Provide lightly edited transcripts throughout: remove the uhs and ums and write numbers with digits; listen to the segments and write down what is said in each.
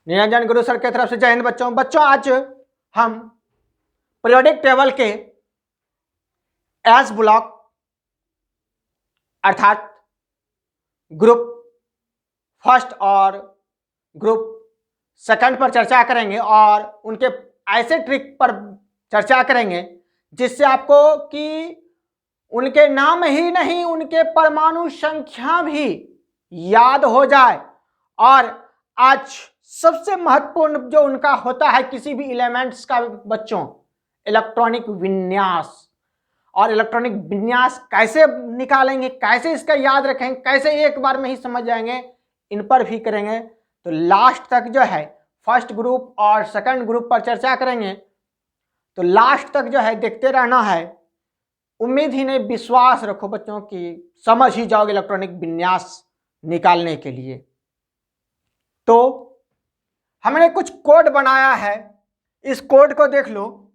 निरंजन गुरु sir की तरफ से जय हिंद बच्चों। बच्चों आज हम पीरियोडिक टेबल के एस ब्लॉक अर्थात ग्रुप फर्स्ट और ग्रुप सेकंड पर चर्चा करेंगे और उनके ऐसे ट्रिक पर चर्चा करेंगे जिससे आपको कि उनके नाम ही नहीं उनके परमाणु संख्या भी याद हो जाए। और आज सबसे महत्वपूर्ण जो उनका होता है किसी भी एलिमेंट्स का बच्चों, इलेक्ट्रॉनिक विन्यास। और इलेक्ट्रॉनिक विन्यास कैसे निकालेंगे, कैसे इसका याद रखेंगे, कैसे एक बार में ही समझ जाएंगे, इन पर भी करेंगे। तो लास्ट तक जो है फर्स्ट ग्रुप और सेकंड ग्रुप पर चर्चा करेंगे। तो लास्ट तक जो है देखते रहना है। उम्मीद ही नहीं, विश्वास रखो बच्चों कि समझ ही जाओगे इलेक्ट्रॉनिक विन्यास निकालने के लिए। तो हमने कुछ कोड बनाया है, इस कोड को देख लो।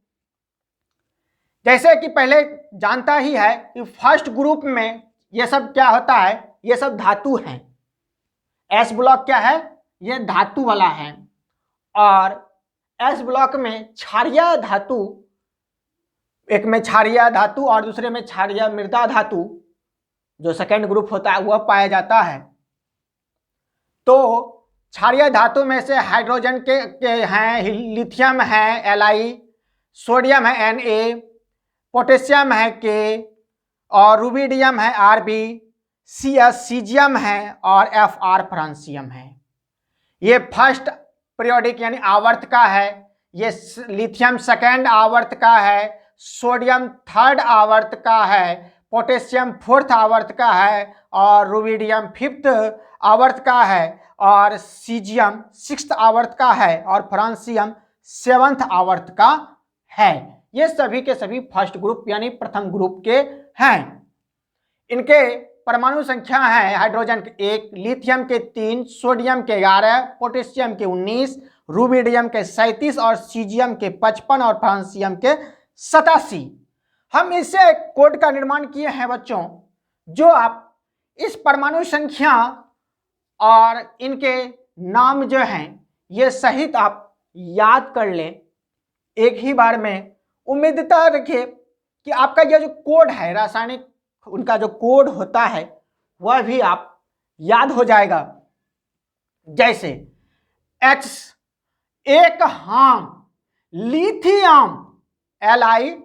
जैसे कि पहले जानता ही है कि फर्स्ट ग्रुप में ये सब क्या होता है, ये सब धातु हैं। एस ब्लॉक क्या है, ये धातु वाला है। और एस ब्लॉक में क्षारीय धातु, एक में क्षारीय धातु और दूसरे में क्षारीय मृदा धातु, जो सेकेंड ग्रुप होता है वह पाया जाता है। तो क्षारीय धातु में से हाइड्रोजन के हैं, लिथियम है Li, सोडियम है Na, पोटेशियम है K, और रुबिडियम है Rb, Cs सीजियम है और Fr फ्रांसियम है। ये फर्स्ट पीरियोडिक यानी आवर्त का है, ये लिथियम सेकेंड आवर्त का है, सोडियम थर्ड आवर्त का है, पोटेशियम फोर्थ आवर्त का है और रुबिडियम फिफ्थ आवर्त का है और सीजियम सिक्स्थ आवर्त का है और फ्रांसियम सेवंथ आवर्त का है। ये सभी के सभी फर्स्ट ग्रुप यानी प्रथम ग्रुप के हैं। इनके परमाणु संख्या है हाइड्रोजन के 1, लिथियम के 3, सोडियम के 11, पोटेशियम के 19, रुबिडियम के 37 और सीजियम के 55 और फ्रांसियम के 87। हम इससे कोड का निर्माण किए हैं बच्चों, जो आप इस परमाणु संख्या और इनके नाम जो हैं ये सहित आप याद कर लें एक ही बार में। उम्मीदता रखिए कि आपका यह जो कोड है रासायनिक, उनका जो कोड होता है वह भी आप याद हो जाएगा। जैसे H एक हाम लिथियम Li,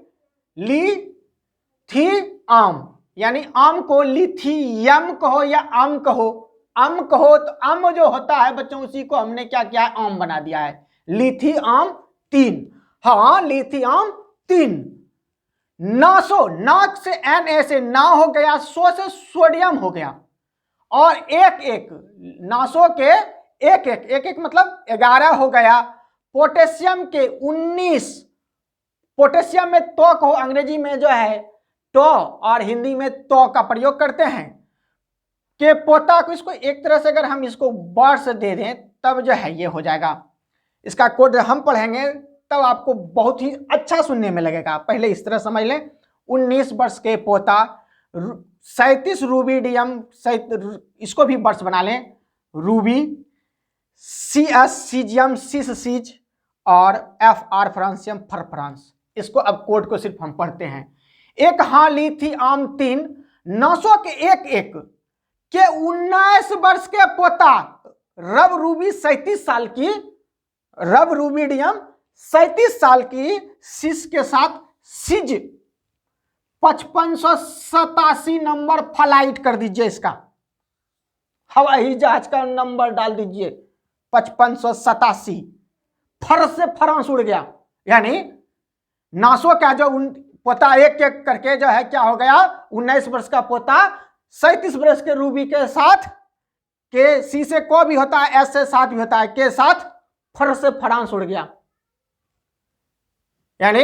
लिथियम यानी आम को लिथियम कहो या आम कहो, आम कहो तो आम जो होता है बच्चों उसी को हमने क्या किया है, आम बना दिया है। लिथियम 3, हाँ लिथियम 3। नासो, नाक से Na से ना हो गया, सो से सोडियम हो गया और एक एक नासो के एक मतलब 11 हो गया। पोटेशियम के 19, पोटेशियम में तो कहो, अंग्रेजी में जो है तो और हिंदी में तो का प्रयोग करते हैं के पोता को। इसको एक तरह से अगर हम इसको वर्ष दे दें तब जो है ये हो जाएगा। इसका कोड हम पढ़ेंगे तब आपको बहुत ही अच्छा सुनने में लगेगा। पहले इस तरह समझ लें, 19 वर्ष के पोता, 37 रुबिडियम, इसको भी वर्ष बना लें, रूबी, Cs सीजियम, सिस सीज और Fr फ्रांसियम, फर फ्रांस। इसको अब कोड को सिर्फ हम पढ़ते हैं। एक हाँ लिथियम 3, 900 के एक के 19 वर्ष के पोता, रब रूबी 37 साल की, रब रूबिडियम 37 साल की, सिस के साथ सिज 5587 नंबर फ्लाइट कर दीजिए। इसका हवाई जहाज का नंबर डाल दीजिए 5587। फर से फ्रांस उड़ गया, यानी नासो का जो पोता एक एक करके जो है क्या हो गया, 19 वर्ष का पोता 37 वर्ष के रूबी के साथ, के सी से को भी होता है, एस से साथ भी होता है, के साथ फर से फ्रांस उड़ गया। यानी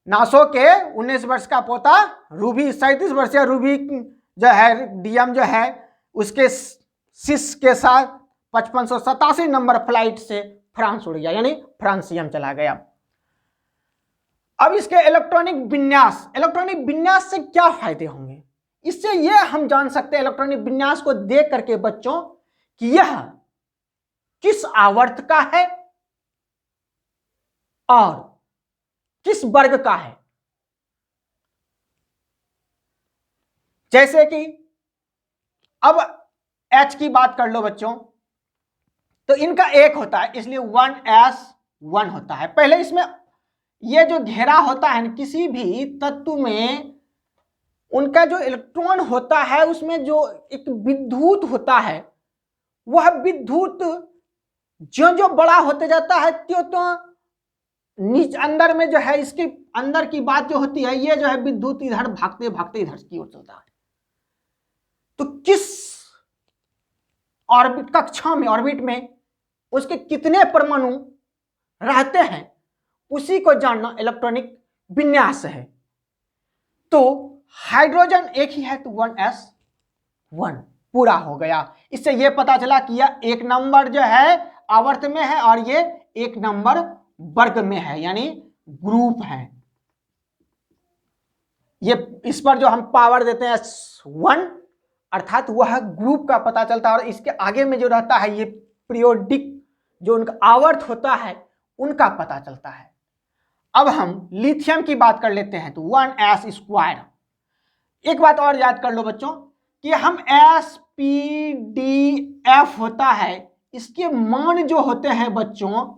नासो के 19 वर्ष का पोता रूबी 37 वर्षीय रूबी जो है डीएम जो है उसके सिस के साथ 5587 नंबर फ्लाइट से फ्रांस उड़ गया, यानी फ्रांसियम चला गया। अब इसके इलेक्ट्रॉनिक विन्यास से क्या फायदे होंगे, इससे यह हम जान सकते हैं इलेक्ट्रॉनिक विन्यास को देख करके बच्चों कि यह किस आवर्त का है और किस वर्ग का है। जैसे कि अब H की बात कर लो बच्चों, तो इनका एक होता है इसलिए 1s1 होता है। पहले इसमें ये जो घेरा होता है किसी भी तत्व में उनका जो इलेक्ट्रॉन होता है उसमें जो एक विद्युत होता है, वह विद्युत जो जो बड़ा होते जाता है त्यों तो नीचे अंदर में जो है इसके अंदर की बात जो होती है, ये जो है विद्युत इधर भागते भागते इधर की ओर चलता है। तो किस ऑर्बिट कक्षा में, ऑर्बिट में उसके कितने परमाणु रहते हैं उसी को जानना इलेक्ट्रॉनिक विन्यास है। तो हाइड्रोजन एक ही है तो 1s1 पूरा हो गया। इससे यह पता चला कि यह एक नंबर जो है आवर्त में है और ये एक नंबर वर्ग में है, यानी ग्रुप है। ये इस पर जो हम पावर देते हैं 1 अर्थात वह ग्रुप का पता चलता है, और इसके आगे में जो रहता है ये पीरियोडिक जो उनका आवर्त होता है उनका पता चलता है। अब हम लिथियम की बात कर लेते हैं तो 1s²। एक बात और याद कर लो बच्चों कि हम sp_d_f होता है, इसके मान जो होते हैं बच्चों,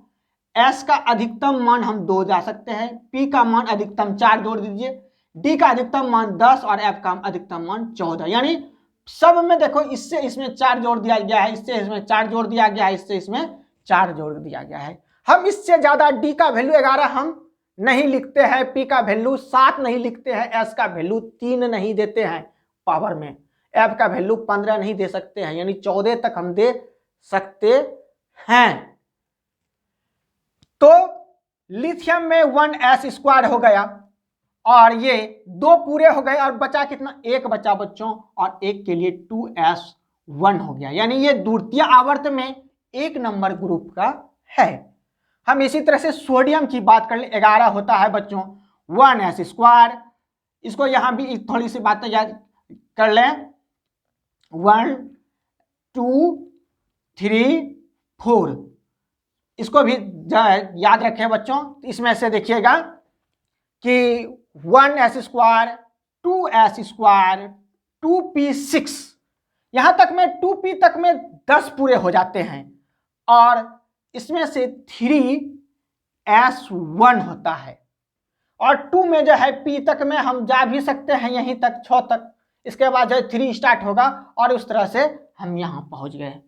s का अधिकतम मान हम 2 जा सकते हैं, p का मान अधिकतम 4 जोड़ दीजिए, d का अधिकतम मान 10 और f का अधिकतम मान 14। यानी सब में देखो इससे इसमें 4 जोड़ दिया गया है, इससे इसमें 4 जोड़ दिया गया है, इससे इसमें 4 जोड़ दिया गया है। हम इससे ज्यादा d का वैल्यू 11 हम नहीं लिखते हैं, p का वैल्यू 7 नहीं लिखते हैं, s का वैल्यू 3 नहीं देते हैं पावर में, f का वैल्यू 15 नहीं दे सकते हैं, यानी 14 तक हम दे सकते हैं। तो लिथियम में 1s² हो गया और ये 2 पूरे हो गए और बचा कितना, 1 बचा बच्चों, और 1 के लिए 2s1 हो गया, यानी ये द्वितीय आवर्त में एक नंबर ग्रुप का है। हम इसी तरह से सोडियम की बात कर ले, 11 होता है बच्चों, 1s²। इसको यहां भी थोड़ी सी बातें याद कर लें, 1 2 3 4, इसको भी याद रखें बच्चों। इसमें से देखिएगा कि 1s², 2s², 2p6, यहां तक में 2p तक में 10 पूरे हो जाते हैं, और इसमें से 3s1 होता है, और 2 में जो है p तक में हम जा भी सकते हैं, यहीं तक 6 तक, इसके बाद जो है 3 स्टार्ट होगा और उस तरह से हम यहां पहुंच गए,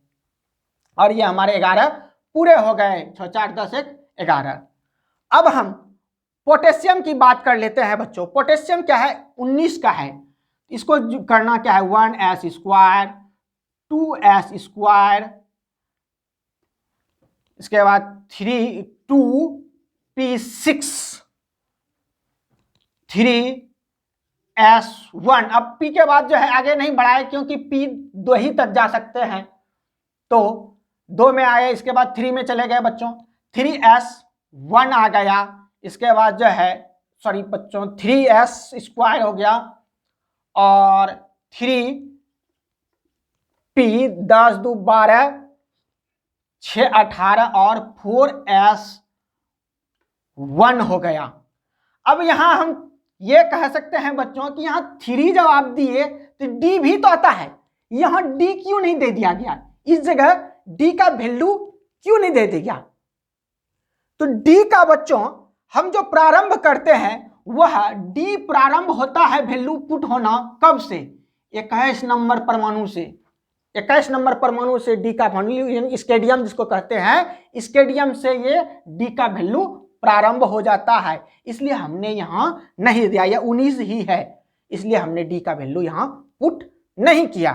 और ये हमारे 11 पूरे हो गए, 6 4 10 1 11। अब हम पोटेशियम की बात कर लेते हैं बच्चों। पोटेशियम क्या है, 19 का है, इसको करना क्या है, 1s², 2s², इसके बाद 2p6, 3s1। अब p के बाद जो है आगे नहीं बढ़ाए क्योंकि p 2 ही तक जा सकते हैं, तो 2 में आए, इसके बाद 3 में चले गए बच्चों, 3s1 आ गया, इसके बाद जो है सॉरी बच्चों 3s² हो गया, और 3p 10 2 12 6 18 और 4s1 हो गया। अब यहां हम ये कह सकते हैं बच्चों कि यहां 3 जब आप दिए तो d भी तो आता है, यहां d क्यों नहीं दे दिया गया, इस जगह d का वैल्यू क्यों नहीं दे दिया। तो d का बच्चों हम जो प्रारंभ करते हैं वह d प्रारंभ होता है वैल्यू पुट होना कब से, 21 नंबर परमाणु से। 21 नंबर परमाणु से d का वैल्यू, यानी स्केडियम जिसको कहते हैं, स्केडियम से ये d का वैल्यू प्रारंभ हो जाता है, इसलिए हमने यहां नहीं दिया, यह 19 ही है, इसलिए हमने d का वैल्यू यहां पुट नहीं किया।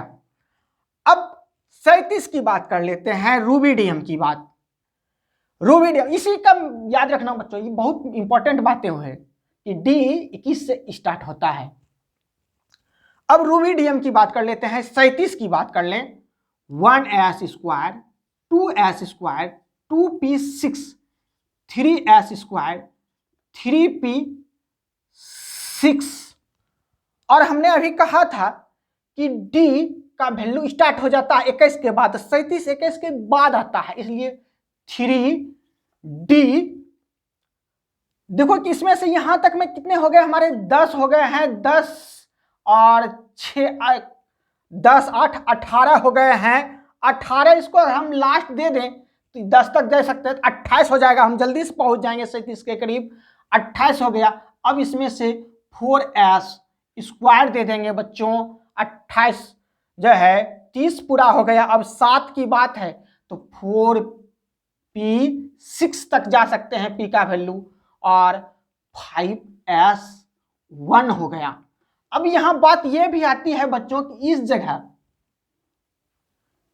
अब 37 की बात कर लेते हैं, रूबिडियम की बात। रूबिडियम इसी का याद रखना बच्चों, ये बहुत इंपॉर्टेंट बातें हैं कि d 21 से स्टार्ट होता है। अब रूबिडियम की बात कर लेते हैं, 37 की बात कर लें, 1s², 2s², 2p6, 3s², 3p6, और हमने अभी कहा था कि d का वैल्यू स्टार्ट हो जाता है 21 के बाद, 37 21 के बाद आता है, इसलिए 3D। देखो कि इसमें से यहां तक में कितने हो गए हमारे, 10 हो गए हैं, 10 और 6 10 8 18 हो गए हैं। 18 इसको हम लास्ट दे दें तो 10 तक दे सकते हैं, 28 हो जाएगा, हम जल्दी से पहुंच जाएंगे 37 के करीब। 28 हो गया। अब इसमें से 4s स्क्वायर दे देंगे बच्चों। 28 जो है 30 पूरा हो गया। अब 7 की बात है तो 4p6 तक जा सकते हैं p का वैल्यू, और 5s1 हो गया। अब यहां बात यह भी आती है बच्चों कि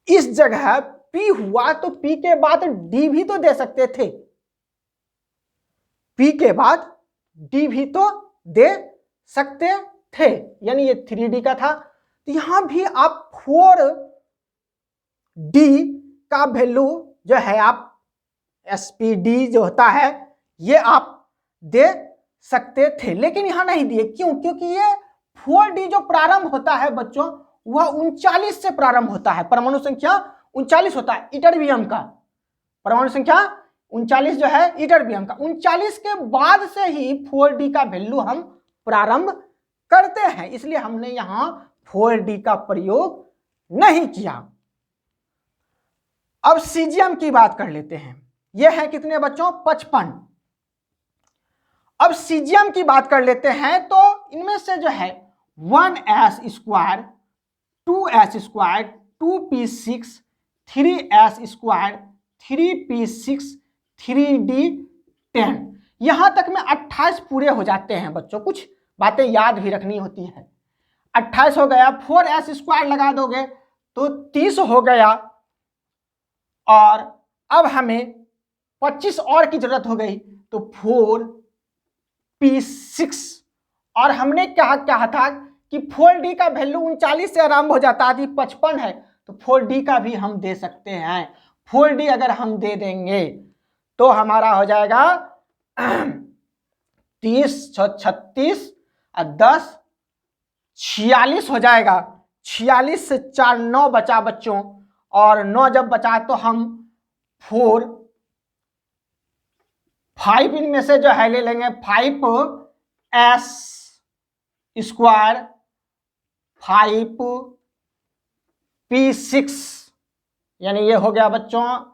इस जगह p हुआ तो p के बाद d भी तो दे सकते थे, p के बाद d भी तो दे सकते थे, यानी ये 3D का था। तो यहां भी आप 4D का वैल्यू जो है आप SPD जो होता है ये आप दे सकते थे, लेकिन यहां नहीं दिए। क्यों? क्योंकि ये 4D जो प्रारंभ होता है बच्चों वह 39 से प्रारंभ होता है, परमाणु संख्या 39 होता है इटरबियम का, परमाणु संख्या 39 जो है इटरबियम का। 39 के बाद से ही 4D का वैल्यू हम प्रारंभ करते हैं, इसलिए हमने यहां 4D का प्रयोग नहीं किया। अब सीजियम की बात कर लेते हैं। यह है कितने बच्चों, 55। अब सीजियम की बात कर लेते हैं तो इनमें से जो है 1s square, 2s square, 2p6, 3s square, 3p6, 3d10, यहां तक में 28 पूरे हो जाते हैं बच्चों। कुछ बातें याद भी रखनी होती है। 28 हो गया, 4s स्क्वायर लगा दोगे तो 30 हो गया, और अब हमें 25 और की जरूरत हो गई तो 4p6, और हमने क्या कहा था कि 4D का वैल्यू 39 से आरंभ हो जाता है, 55 है तो 4D का भी हम दे सकते हैं। 4D अगर हम दे देंगे तो हमारा हो जाएगा 30 36 और 10 46 हो जाएगा। 46 से 4 9 बचा बच्चों, और 9 जब बचा तो हम 4 5 इनमें से जो है ले लेंगे, 5s स्क्वायर, 5p6, यानी ये हो गया बच्चों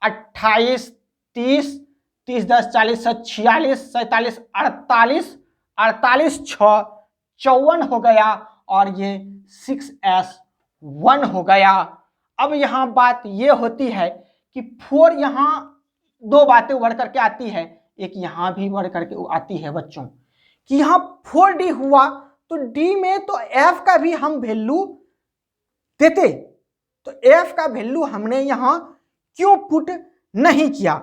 28 30 30 10 40 46 47 48 48 6 54 हो गया, और ये 6s1 हो गया। अब यहां बात ये होती है कि 4 यहां दो बातें उभर करके आती है, एक यहां भी उभर करके आती है बच्चों कि यहां 4D हुआ तो D में तो F का भी हम वैल्यू देते, तो F का वैल्यू हमने यहां क्यों पुट नहीं किया?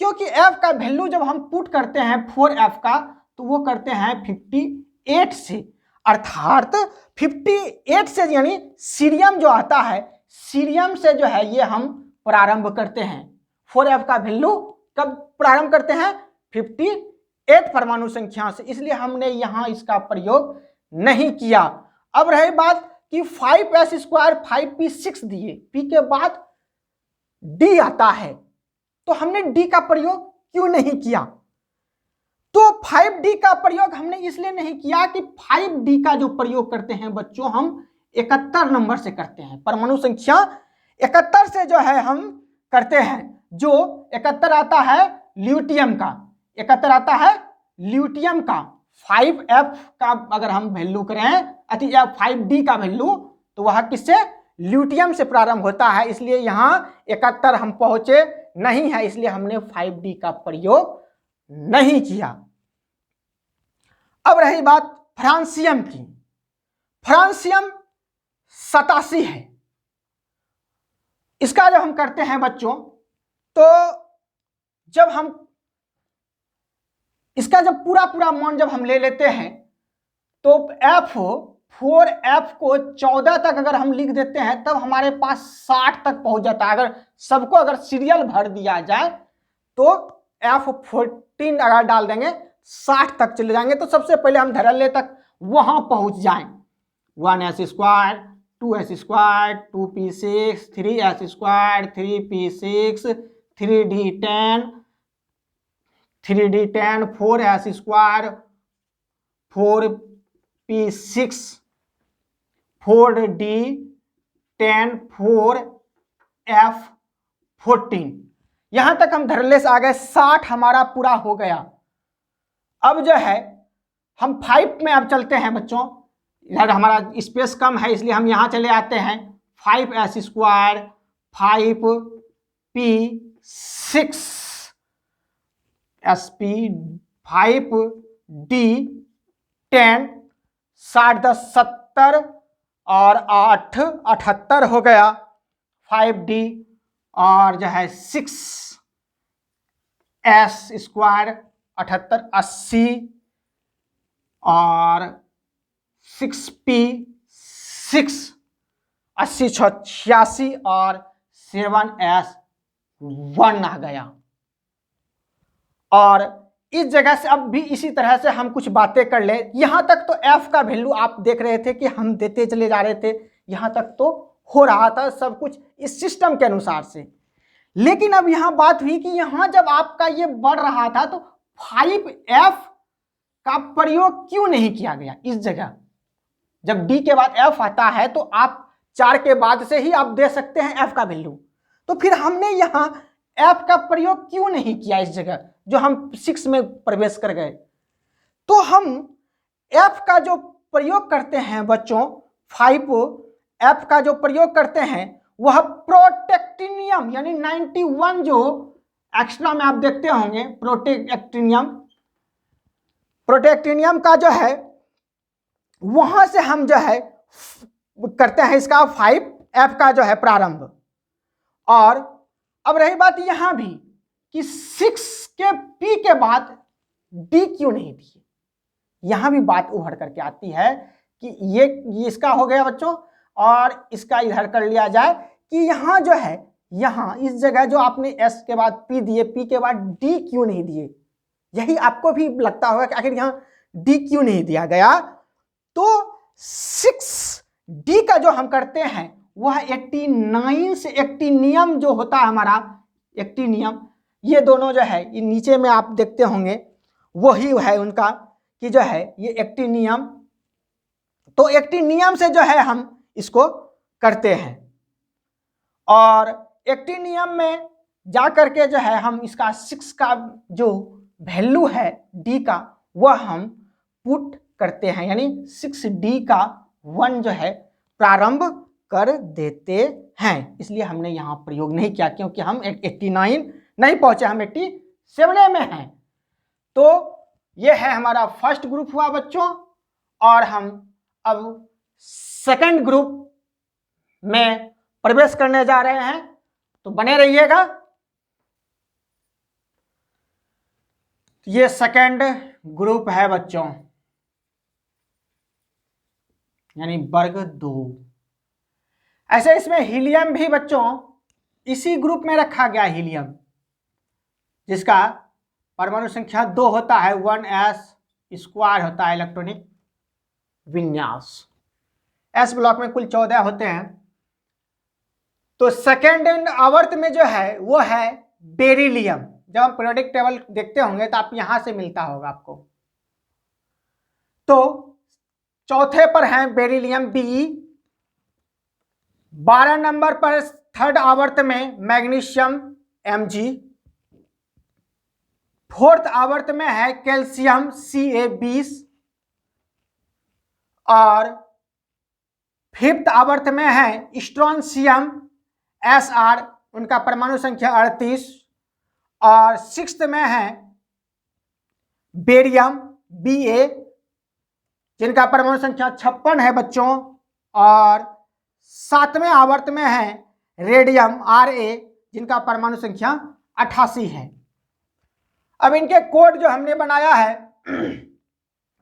क्योंकि F का वैल्यू जब हम पुट करते हैं 4F का तो वो करते हैं 58 से, अर्थात 58 से, यानी सीरियम जो आता है सीरियम से जो है ये हम प्रारंभ करते हैं। 4F का वैल्यू कब प्रारंभ करते हैं? 58 परमाणु संख्या से, इसलिए हमने यहां इसका प्रयोग नहीं किया। अब रही बात कि 5s स्क्वायर 5p6 दिए, p के बाद d आता है तो हमने d का प्रयोग क्यों नहीं किया? तो 5d का प्रयोग हमने इसलिए नहीं किया कि 5d का जो प्रयोग करते हैं बच्चों हम 71 नंबर से करते हैं, परमाणु संख्या 71 से जो है हम करते हैं। जो 71 आता है ल्यूटियम का, 71 आता है ल्यूटियम का। 5f का अगर हम वैल्यू करें या 5d का वैल्यू तो वह किससे? ल्यूटियम से प्रारंभ होता है, इसलिए यहां 71 हम पहुंचे नहीं है, इसलिए हमने 5d का प्रयोग नहीं किया। अब रही बात फ्रांसियम की। फ्रांसियम 87 है। इसका जब हम करते हैं बच्चों तो जब हम इसका जब पूरा मान जब हम ले लेते हैं तो F4F को 14 तक अगर हम लिख देते हैं तब हमारे पास 60 तक पहुंच जाता है। अगर सबको अगर सीरियल भर दिया जाए तो F14 अगर डाल देंगे 60 तक चले जाएंगे, तो सबसे पहले हम धरल्ले तक वहां पहुंच जाएं। 1s square 2s², 2p6, 3s², 3p6, 3d10, 3d10, 4s², 4p6, 4d10, 4f14। यहां तक हम धरलेस आ गए। 60 हमारा पूरा हो गया। अब जो है हम 5 में अब चलते हैं बच्चों। इधर हमारा स्पेस कम है इसलिए हम यहां चले आते हैं। 5s², 5p6, sp, 5d10, 60 10 70 और 8 78 हो गया। 5d और जो है 6s² 78 80 और 6p6 80 86 और 7s1 आ गया। और इस जगह से अब भी इसी तरह से हम कुछ बातें कर ले। यहां तक तो f का वैल्यू आप देख रहे थे कि हम देते चले जा रहे थे, यहां तक तो हो रहा था सब कुछ इस सिस्टम के अनुसार से। लेकिन अब यहां बात हुई कि यहां जब आपका ये बढ़ रहा था तो 5f का प्रयोग क्यों नहीं किया गया इस जगह। जब d के बाद f आता है तो आप 4 के बाद से ही आप दे सकते हैं f का वैल्यू। तो फिर हमने यहां f का प्रयोग क्यों नहीं किया इस जगह, जो हम 6 में प्रवेश कर गए। तो हम f का जो प्रयोग करते हैं बच्चों, 5f का जो प्रयोग करते हैं वह प्रोटेक्टिनियम यानी 91 जो एक्स्ट्रा में आप देखते होंगे प्रोटेक्टिनियम का जो है वहां से हम जो है करते हैं इसका 5f का जो है प्रारंभ। और अब रही बात यहां भी कि 6 के p के बाद d क्यों नहीं दिए, यहां भी बात उभर करके आती है कि ये इसका हो गया बच्चों और इसका इधर कर लिया जाए कि यहां जो है यहां इस जगह जो आपने s के बाद p दिए, p के बाद d क्यों नहीं दिए। यही आपको भी लगता होगा कि आखिर यहां d क्यों नहीं दिया गया। तो 6d का जो हम करते हैं वह 89 से एक्टिनियम जो होता है हमारा एक्टिनियम, ये दोनों जो है ये नीचे में आप देखते होंगे वही है उनका कि जो है ये एक्टिनियम। तो एक्टिनियम से जो है हम इसको करते हैं और एक्टिनियम में जा करके जो है हम इसका 6 का जो वैल्यू है d का वह हम पुट करते हैं, यानी 6d का 1 जो है प्रारंभ कर देते हैं। इसलिए हमने यहां प्रयोग नहीं किया क्योंकि हम 89 नहीं पहुंचे, हम 87 में हैं। तो यह है हमारा फर्स्ट ग्रुप हुआ बच्चों और हम अब सेकंड ग्रुप में प्रवेश करने जा रहे हैं, तो बने रहिएगा। ये सेकंड ग्रुप है बच्चों यानी वर्ग 2। ऐसे इसमें हीलियम भी बच्चों इसी ग्रुप में रखा गया, हीलियम जिसका परमाणु संख्या 2 होता है, 1s² होता है इलेक्ट्रॉनिक विन्यास। s ब्लॉक में कुल 14 होते हैं। तो सेकेंड आवर्त में जो है वो है बेरिलियम। जब हम पीरियोडिक टेबल देखते होंगे तो आप यहां से मिलता होगा आपको। तो चौथे पर है बेरिलियम बी। 12 नंबर पर थर्ड आवर्त में मैग्नीशियम Mg। फोर्थ आवर्त में है कैल्शियम Ca20 और फिफ्थ आवर्त में है स्ट्रोंशियम Sr, उनका परमाणु संख्या 38 और सिक्स्थ में है बेरियम Ba, जिनका परमाणु संख्या 56 है बच्चों और सातवें आवर्त में है रेडियम Ra, जिनका परमाणु संख्या 88 है। अब इनके कोड जो हमने बनाया है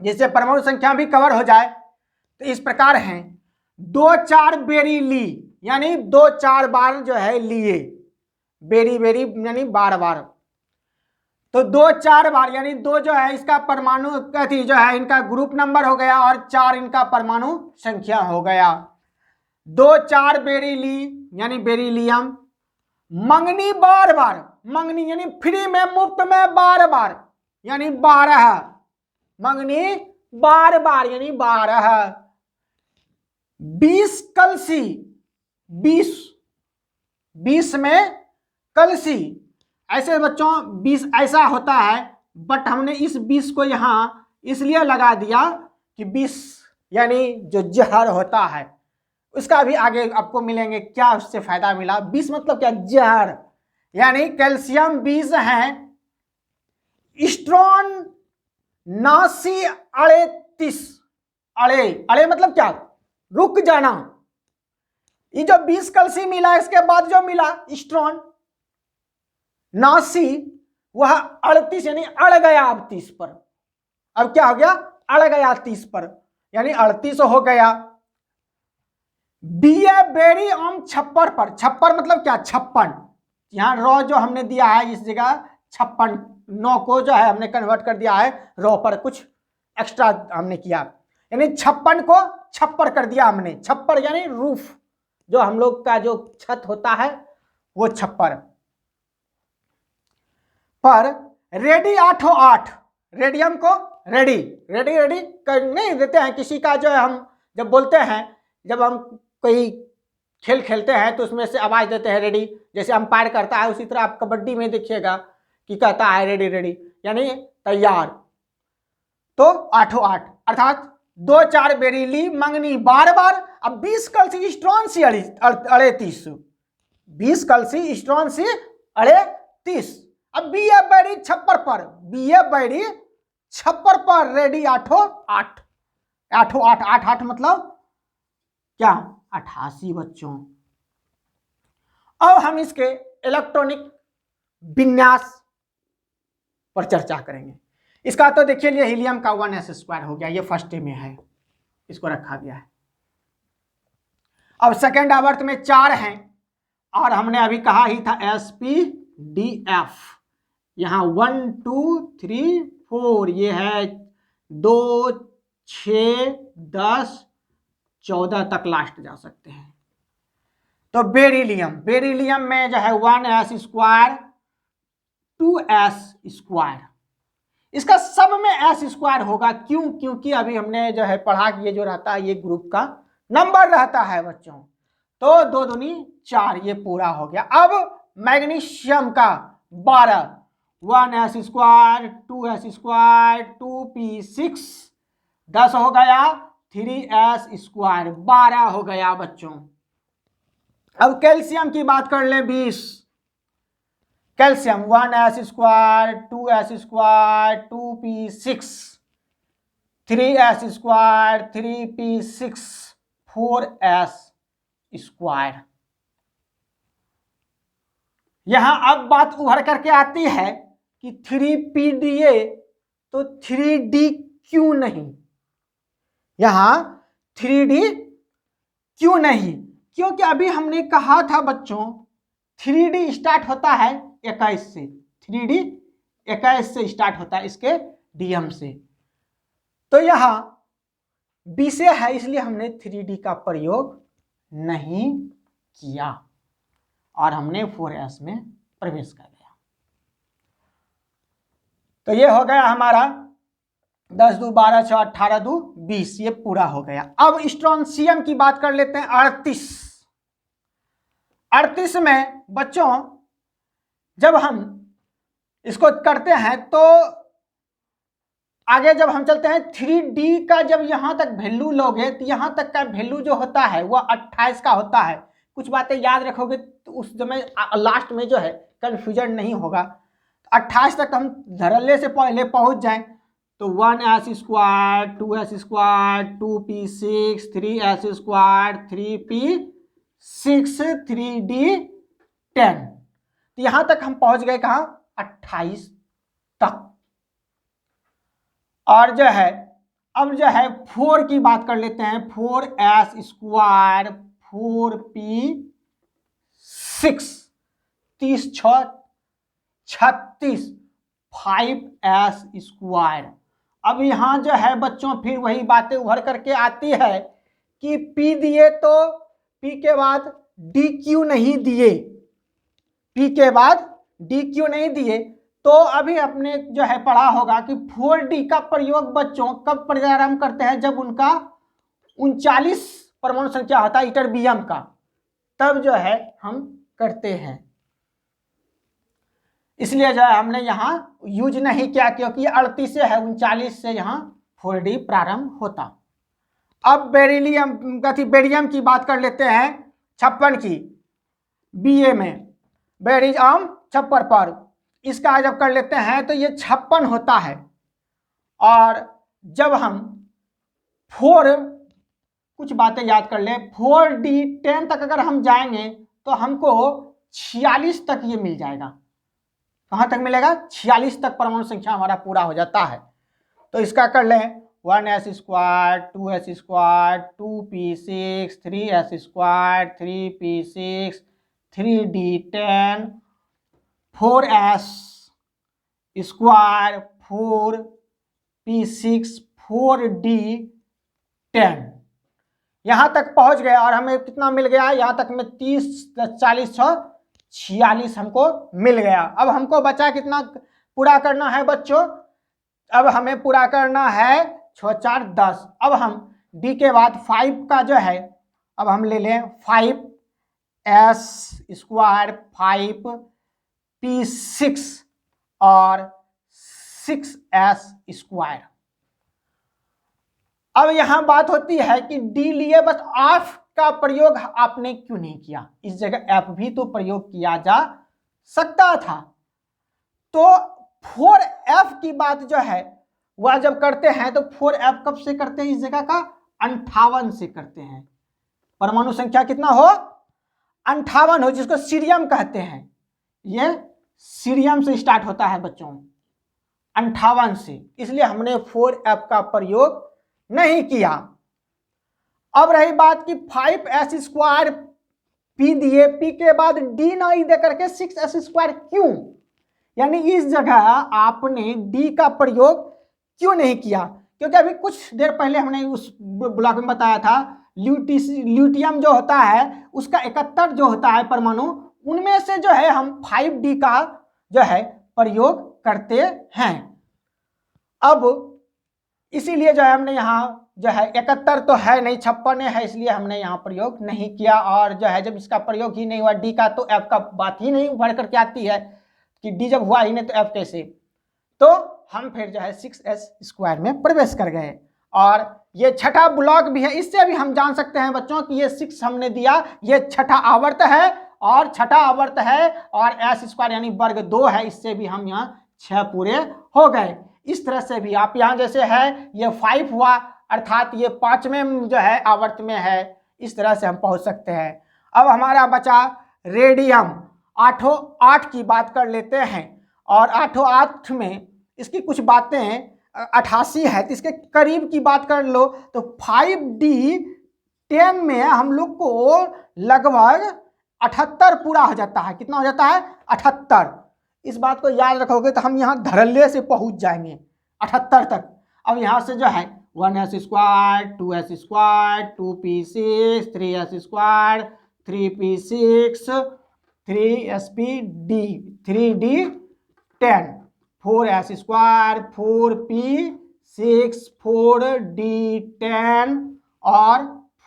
जिससे परमाणु संख्या भी कवर हो जाए तो इस प्रकार हैं। 2-4 बेरी ली यानी 2-4 बार जो है लिए, बेरी बेरी यानी बार बार। तो 2-4 बार यानी 2 जो है इसका परमाणु जो है इनका ग्रुप नंबर हो गया और 4 इनका परमाणु संख्या हो गया। 2 4 बेरिली यानी बेरिलियम, मंगनी बार बार, मंगनी यानी फ्री में मुफ्त में बार बार यानी 12, मंगनी बार बार यानी 12, 20 कलसी, 20 में कलसी, ऐसे बच्चों 20 ऐसा होता है, बट हमने इस 20 को यहां इसलिए लगा दिया कि 20 यानी जो जहर होता है, उसका भी आगे आपको मिलेंगे क्या उससे फायदा मिला। 20 मतलब क्या, जहर, यानी कैल्शियम 20 है, स्ट्रॉन 89 38, अड़े मतलब क्या, रुक जाना। ये जो 20 कलसी मिला, इसके बाद जो मिला स्ट्रॉन 89, वह 38 यानी अड़ गया अब 30 पर। अब क्या हो गया, अड़ गया 30 पर यानी 38 हो गया। बीए बेरी ऑन छप्पर पर, छप्पर मतलब क्या, 56, यहां रॉ जो हमने दिया है इस जगह 56, 9 को जो है हमने कन्वर्ट कर दिया है रॉ पर, कुछ एक्स्ट्रा हमने किया, यानी 56 को छप्पर कर दिया हमने। छप्पर यानी रूफ, जो हम लोग का जो छत होता है वो छप्पर पर। रेडी 808, रेडियम को रेडी नहीं देते हैं किसी का, जो है हम जब बोलते हैं, जब हम कोई खेल खेलते हैं तो उसमें से आवाज देते हैं रेडी, जैसे अंपायर करता है, उसी तरह आप कबड्डी में देखिएगा कि कहता है रेडी यानी तैयार। तो 808 अर्थात 2 4 बेरीली मंगनी बार बार। अब 20 कलसी स्ट्रॉन सी 38, 20 कलसी स्ट्रॉन सी 38। अब बीए बैरी छप्पर पर, बीए बैरी छप्पर पर रेडी 808, 808 मतलब क्या, 88 बच्चों। अब हम इसके इलेक्ट्रॉनिक विन्यास पर चर्चा करेंगे। इसका तो देखिए लिए हीलियम का 1s² हो गया, ये फर्स्ट में है, इसको रखा गया है। अब सेकेंड आवर्त में 4 हैं, और हमने अभी कहा ही था sp_df, यहां 1 2 3 4, ये है 2 6 10 14 तक लास्ट जा सकते हैं। तो बेरिलियम में जो है 1s², 2s², इसका सब में s² होगा। क्यों, क्योंकि अभी हमने जो है पढ़ा कि ये जो रहता है ये ग्रुप का नंबर रहता है बच्चों। तो 2 दूनी 4, ये पूरा हो गया। अब मैग्नीशियम का 12, 1s², 2s², 2p6, 10 हो गया, 3s², 12 हो गया बच्चों। अब कैल्शियम की बात कर ले 20, calcium 1s², 2s², 2p6, 3s², 3p6, 4s²। यहां अब बात उभर करके आती है कि 3pda तो 3d क्यों नहीं, यहां 3d क्यों नहीं, क्योंकि अभी हमने कहा था बच्चों 3d स्टार्ट होता है 21 से, 3d 21 से स्टार्ट होता है इसके डीएम से। तो यहां 20 है, इसलिए हमने 3d का प्रयोग नहीं किया और हमने 4s में प्रवेश कर लिया। तो ये हो गया हमारा 10 2 12 6 18 2 20, ये पूरा हो गया। अब स्ट्रोंशियम की बात कर लेते हैं 38 में बच्चों जब हम इसको करते हैं तो आगे जब हम चलते हैं 3d का जब यहां तक वैल्यू लोगे तो यहां तक का वैल्यू जो होता है वह 28 का होता है। कुछ बातें याद रखोगे तो उस समय लास्ट में जो है कंफ्यूजन नहीं होगा। 28 तक हम धरल्ले से पहले पहुंच जाएं तो 1s², 2s², 2p6, 3s², 3p6, 3d10, तो यहां तक हम पहुंच गए कहां, 28 तक। और जो है अब जो है 4 की बात कर लेते हैं, 4s², 4p6, 30 6 36, 5s²। अब यहां जो है बच्चों फिर वही बातें उभर करके आती है कि p दिए तो P के बाद डी क्यों नहीं दिए, P के बाद डी क्यों नहीं दिए, तो अभी अपने जो है पढ़ा होगा कि 4D का प्रयोग बच्चों कब प्रारंभ करते हैं, जब उनका 39 परमाणु संख्या होता है इटरबियम का, तब जो है हम करते हैं। इसलिए जो है हमने यहाँ यूज नहीं किया, क्योंकि 38 से है 39 से यहाँ 4D प्रारंभ होता। अब बेरियम की बात कर लेते हैं, 56 की, BA में बेरियम 56 पर इसका जब कर लेते हैं तो ये 56 होता है। और जब हम कुछ बातें याद कर ले, 4D10 तक अगर हम जाएंगे तो हमको 46 तक ये मिल जाएगा। कहाँ तक मिलेगा? 46 तक परमाणु संख्या हमारा पूरा हो जाता है। तो इसका कर लें 1s², 2s², 2p6, 3s², 3p6, 3d10, 4s², 4p6, 4d10, यहां तक पहुंच गए। और हमें कितना मिल गया? यहां तक में 30, 40, 46 हमको मिल गया। अब हमको बचा कितना पूरा करना है बच्चों? अब हमें पूरा करना है 6 4 10। अब हम डी के बाद 5 का जो है, अब हम ले लें 5s², 5p6 और 6s²। अब यहां बात होती है कि डी लिए बस ऑफ का प्रयोग आपने क्यों नहीं किया? इस जगह एफ भी तो प्रयोग किया जा सकता था। तो 4f की बात जो है वह जब करते हैं तो 4f कब से करते हैं? इस जगह का 58 से करते हैं। परमाणु संख्या कितना हो? 58 हो, जिसको सीरियम कहते हैं। ये सीरियम से स्टार्ट होता है बच्चों, 58 से, इसलिए हमने 4f का प्रयोग नहीं किया। अब रही बात कि 5s² p दिए, p के बाद d नहीं दे करके 6s² क्यों? यानी इस जगह आपने d का प्रयोग क्यों नहीं किया? क्योंकि अभी कुछ देर पहले हमने उस ब्लॉक में बताया था, ल्यूटियम जो होता है उसका 71 जो होता है परमाणु, उनमें से जो है हम 5D का जो है प्रयोग करते हैं। अब इसीलिए जो है हमने यहाँ जो है 71 तो है नहीं, 56 है, इसलिए हमने यहाँ प्रयोग नहीं किया। और जो है जब इसका प्रयोग ही नहीं हुआ डी का, तो एफ का बात ही नहीं उभर करके आती है कि डी जब हुआ ही नहीं तो एफ कैसे? तो हम फिर जो है 6s² में प्रवेश कर गए। और ये छठा ब्लॉक भी है, इससे भी हम जान सकते हैं बच्चों कि ये 6 हमने दिया, ये छठा आवर्त है और छठा आवर्त है, और s² यानी वर्ग 2 है, इससे भी हम यहाँ 6 पूरे हो गए। इस तरह से भी आप यहाँ जैसे है ये 5 हुआ, अर्थात ये 5वें जो है आवर्त में है, इस तरह से हम पहुंच सकते हैं। अब हमारा बचा रेडियम 808 की बात कर लेते हैं। और 808 में इसकी कुछ बातें 88 है, तो इसके करीब की बात कर लो तो 5D10 में हम लोग को लगभग 78 पूरा हो जाता है। कितना हो जाता है? 78। इस बात को याद रखोगे तो हम यहाँ धड़ल्ले से पहुंच जाएंगे 78 तक। अब यहाँ से जो है 1s², 2s², 2p6, 3s², 3p6, 3d10, 4s², 4p6, 4d10 और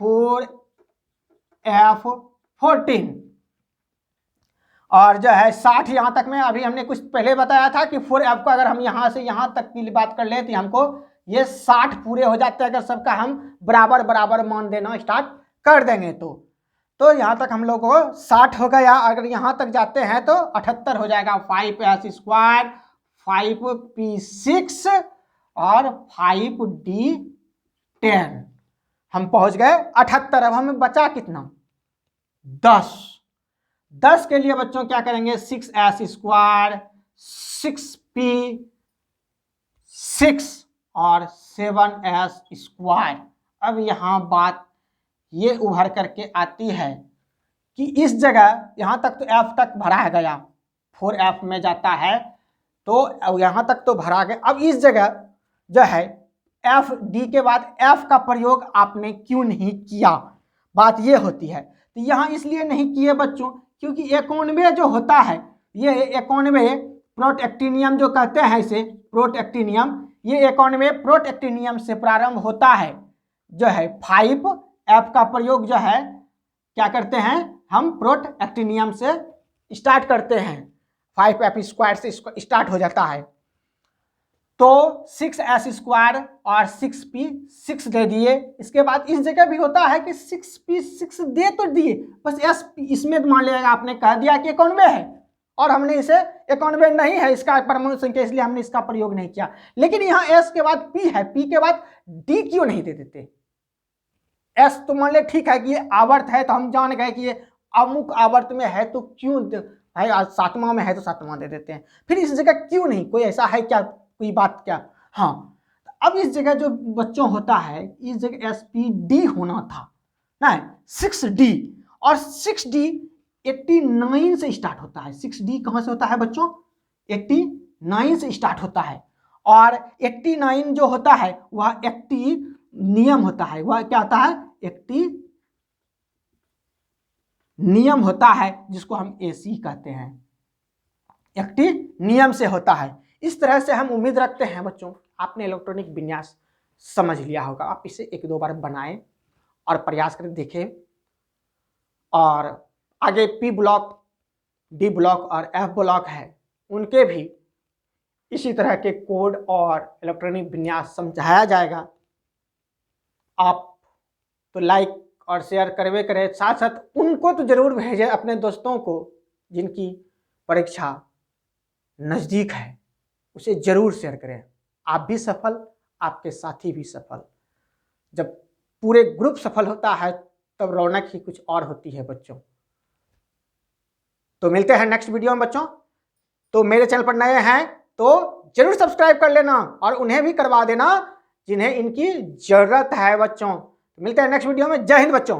4f14। और जो है 60 यहाँ तक में, अभी हमने कुछ पहले बताया था कि 4f को अगर हम यहाँ से यहाँ तक की बात कर ले तो हमको ये 60 पूरे हो जाते हैं, अगर सबका हम बराबर बराबर मान देना स्टार्ट कर देंगे तो यहाँ तक हम लोग को 60 हो गया। अगर यहाँ तक जाते हैं तो 78 हो जाएगा। 5s², 5p6 और 5d10, हम पहुँच गए 78। अब हमें बचा कितना? 10 के लिए बच्चों क्या करेंगे? 6s², 6p6 और 7s²। अब यहाँ बात ये उभर करके आती है कि इस जगह यहाँ तक तो f तक भरा गया, 4f में जाता है तो यहाँ तक तो भरा गया। अब इस जगह जो है f, d के बाद f का प्रयोग आपने क्यों नहीं किया? बात ये होती है। तो यहाँ इसलिए नहीं किए बच्चों क्योंकि 91 जो होता है, ये 91 प्रोटैक्टिनियम जो कहते हैं इसे प्रोटैक्टिनियम, ये 91 प्रोटैक्टिनियम से प्रारंभ होता है। जो है 5F का प्रयोग जो है क्या करते हैं हम प्रोटैक्टिनियम से स्टार्ट करते हैं, 5F स्क्वायर से स्टार्ट हो जाता है। तो 6S² और 6P 6 दे दिए। इसके बाद इस जगह भी होता है कि 6P 6 दे तो दिए, बस S इसमें मान लिया आपने कह दिया कि 91 है और हमने इसे 91 नहीं है इसका परमाणु संख्या, इसलिए हमने इसका प्रयोग नहीं किया। लेकिन यहाँ S के बाद P है, P के बाद D क्यों नहीं दे देते? S तो मान ले ठीक है कि ये आवर्त है तो हम जान गए कि ये अमुक आवर्त में है तो क्यों भाई 7वां में है तो 7वां दे देते हैं, फिर इस जगह क्यों नहीं? कोई ऐसा है क्या, कोई बात क्या? हाँ, अब इस जगह जो बच्चों होता है इस जगह SPD होना था ना, 6D, और 6D 89 से स्टार्ट होता है। 6D कहां से होता है बच्चों? 89 से स्टार्ट होता है, और 89 जो होता है वह एक्टिनियम होता है। वह क्या होता है? एक्टिनियम होता है, जिसको हम AC कहते हैं, एक्टिनियम से होता है। इस तरह से हम उम्मीद रखते हैं बच्चों आपने इलेक्ट्रॉनिक विन्यास समझ लिया होगा। आप इसे 1-2 बार बनाएं और प्रयास करके देखें, और आगे P ब्लॉक, D ब्लॉक और F ब्लॉक है, उनके भी इसी तरह के कोड और इलेक्ट्रॉनिक विन्यास समझाया जाएगा। आप तो लाइक और शेयर करवे करें, साथ साथ उनको तो जरूर भेजें अपने दोस्तों को जिनकी परीक्षा नज़दीक है, उसे जरूर शेयर करें। आप भी सफल, आपके साथी भी सफल। जब पूरे ग्रुप सफल होता है तब रौनक ही कुछ और होती है बच्चों। तो मिलते हैं नेक्स्ट वीडियो में बच्चों। तो मेरे चैनल पर नए हैं तो जरूर सब्सक्राइब कर लेना और उन्हें भी करवा देना जिन्हें इनकी जरूरत है बच्चों। तो मिलते हैं नेक्स्ट वीडियो में। जय हिंद बच्चों।